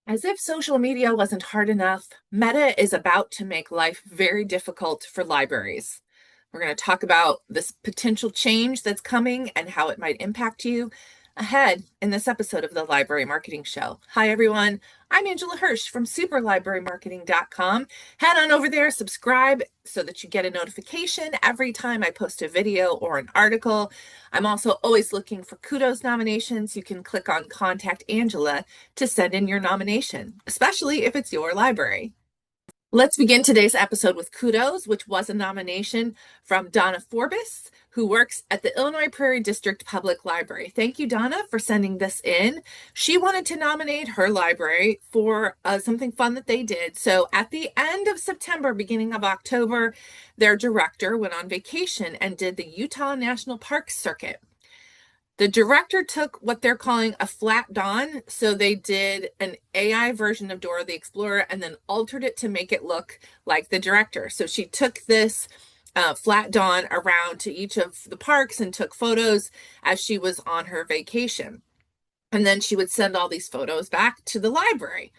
As if social media wasn't hard enough, Meta is about to make life very difficult for libraries. We're going to talk about this potential change that's coming and how it might impact you ahead in this episode of the Library Marketing Show. Hi, everyone. I'm Angela Hursh from superlibrarymarketing.com. Head on over there, subscribe so that you get a notification every time I post a video or an article. I'm also always looking for kudos nominations. You can click on Contact Angela to send in your nomination, especially if it's your library. Let's begin today's episode with kudos, which was a nomination from Donna Forbes, who works at the Illinois Prairie District Public Library. Thank you, Donna, for sending this in. She wanted to nominate her library for something fun that they did. So at the end of September, beginning of October, their director went on vacation and did the Utah National Park circuit. The director took what they're calling a flat Dawn. So they did an AI version of Dora the Explorer and then altered it to make it look like the director. So she took this flat Dawn around to each of the parks and took photos as she was on her vacation. And then she would send all these photos back to the library.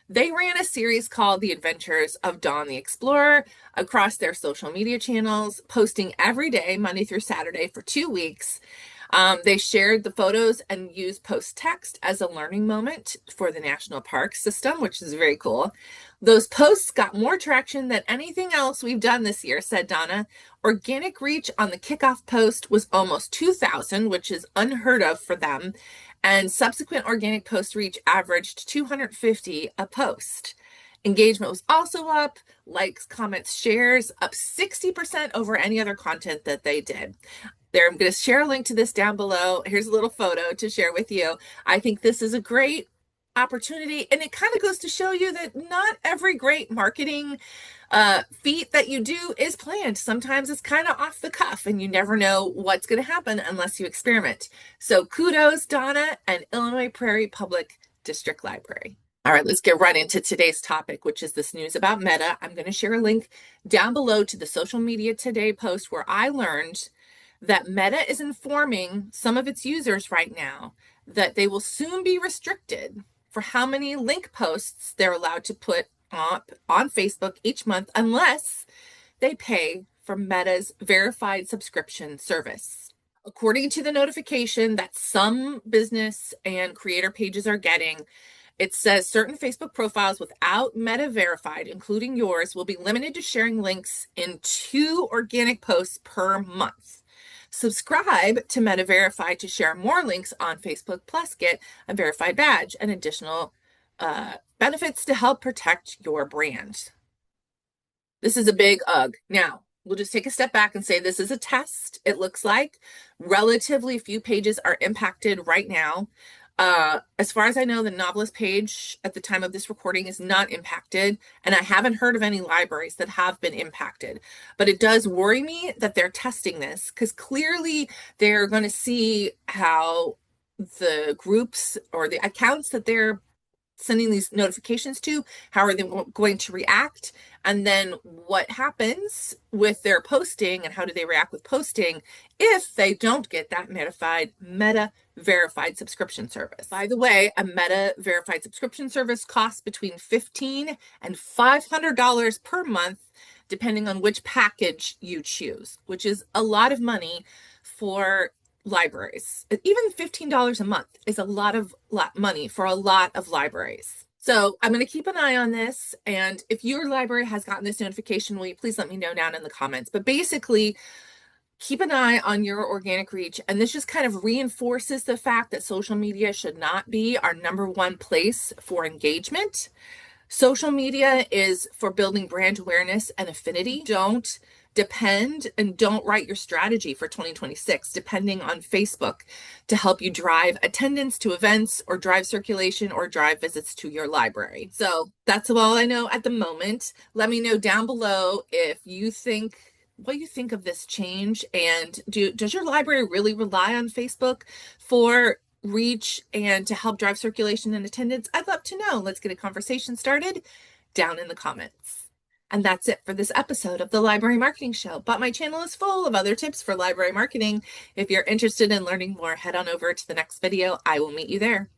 They ran a series called The Adventures of Dawn the Explorer across their social media channels, posting every day, Monday through Saturday, for 2 weeks. They shared the photos and used post text as a learning moment for the national park system, which is very cool. Those posts got more traction than anything else we've done this year, said Donna. Organic reach on the kickoff post was almost 2,000, which is unheard of for them. And subsequent organic post reach averaged 250 a post. Engagement was also up, likes, comments, shares, up 60% over any other content that they did. I'm going to share a link to this down below. Here's a little photo to share with you. I think this is a great opportunity, and it kind of goes to show you that not every great marketing feat that you do is planned. Sometimes it's kind of off the cuff, and you never know what's going to happen unless you experiment. So kudos, Donna and Illinois Prairie Public District Library. All right, let's get right into today's topic, which is this news about Meta. I'm going to share a link down below to the Social Media Today post where I learned that Meta is informing some of its users right now that they will soon be restricted for how many link posts they're allowed to put up on Facebook each month unless they pay for Meta's verified subscription service. According to the notification that some business and creator pages are getting, it says certain Facebook profiles without Meta verified, including yours, will be limited to sharing links in 2 organic posts per month. Subscribe to Meta Verified to share more links on Facebook, plus get a verified badge and additional benefits to help protect your brand. This is a big UGG. Now, we'll just take a step back and say this is a test. It looks like relatively few pages are impacted right now. As far as I know, the novelist page at the time of this recording is not impacted, and I haven't heard of any libraries that have been impacted. But it does worry me that they're testing this because clearly they're going to see how the groups or the accounts that they're sending these notifications to, how are they going to react, and then what happens with their posting and how do they react with posting if they don't get that Meta verified subscription service. By the way, a Meta verified subscription service costs between $15 and $500 per month, depending on which package you choose, which is a lot of money for libraries. Even $15 a month is a lot of money for a lot of libraries. So I'm going to keep an eye on this. And if your library has gotten this notification, will you please let me know down in the comments? But basically, keep an eye on your organic reach. And this just kind of reinforces the fact that social media should not be our #1 place for engagement. Social media is for building brand awareness and affinity. Don't depend and don't write your strategy for 2026 depending on Facebook to help you drive attendance to events or drive circulation or drive visits to your library. So that's all I know at the moment. Let me know down below if you think what you think of this change, and does your library really rely on Facebook for reach and to help drive circulation and attendance? I'd love to know. Let's get a conversation started down in the comments. And that's it for this episode of the Library Marketing Show. But my channel is full of other tips for library marketing. If you're interested in learning more, head on over to the next video. I will meet you there.